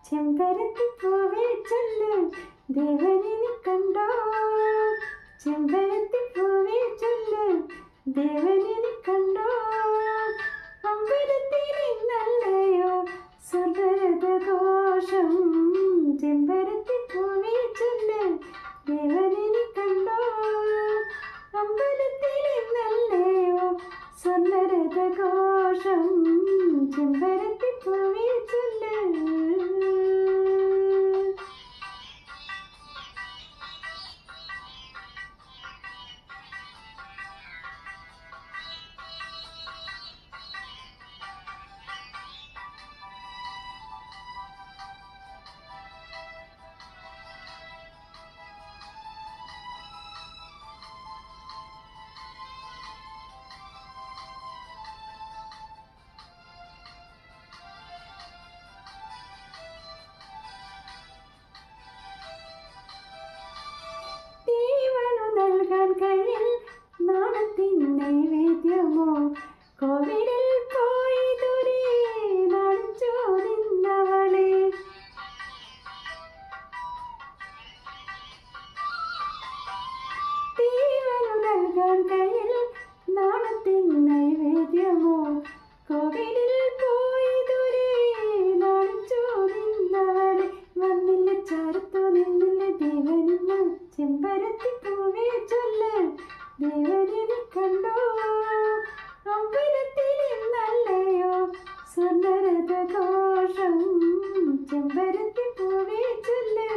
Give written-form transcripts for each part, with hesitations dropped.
ചെമ്പരത്തിപ്പൂവേ ചൊല്ല് ദേവനെ കണ്ടോ. ചെമ്പരത്തിപ്പൂവേ ചൊല്ല് ദേവനെ കണ്ടോ. അമ്പലത്തിലിന്നല്ലയോ സ്വർഗഘോഷം. ചെമ്പരത്തിപ്പൂവേ ചൊല്ല് ദേവനെ കണ്ടോ. അമ്പലത്തിലിന്നല്ലയോ സ്വർഗഘോഷം. ചെമ്പരത്തിപ്പൂവേ ചൊല്ല്. കയ്യിൽ നാണത്തിൻ നൈവേദ്യമോ. കോവിലിൽ പോയി ദൂരെ നാണിച്ചു നിന്നവളെ. തീവനു നൽകാൻ കയ്യിൽ നാണത്തിൻ നൈവേദ്യമോ. കോവിലിൽ പോയി ദൂരെ നാണിച്ചു നിന്നവളെ. വന്നില്ല ചാരത്തു നിന്നില്ല ദേവനിന്ന്. ചെമ്പരത്തിപ്പൂവേ ചൊല്ല് ദേവനെ കണ്ടോ. അമ്പലത്തിലിന്നല്ലയോ സ്വർഗഘോഷം. ചെമ്പരത്തിപ്പൂവേ ചൊല്ല്.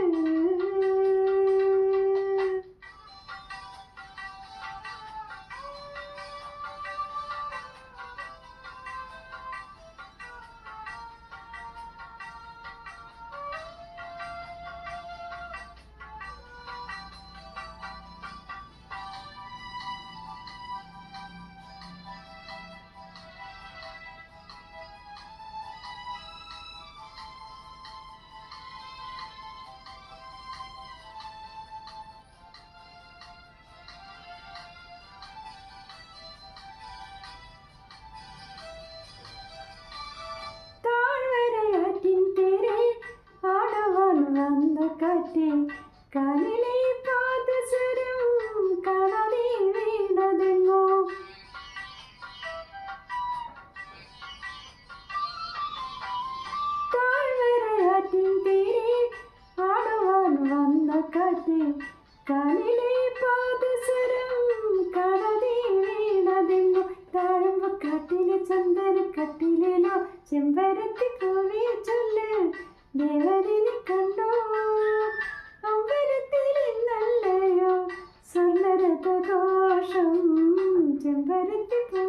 കാറ്റേ കാലിലെ പാദസരം കാണാതെ വീണതെങ്ങോ. താഴ്വരയാറ്റിൻ തീരെ ആടുവാൻ വന്ന കാറ്റേ കാലിലെ പാദസരം കാണാതെ വീണതെങ്ങോ. താഴമ്പക്കാട്ടിലെ ചന്ദനക്കട്ടിലേലോ ചെമ്പരത്തിപ്പൂവേ ചൊല്ല് ദേവനെ കണ്ടോ. അമ്പലത്തിലിന്നല്ലയോ സ്വർഗഘോഷം. ചെമ്പരത്തിപ്പൂ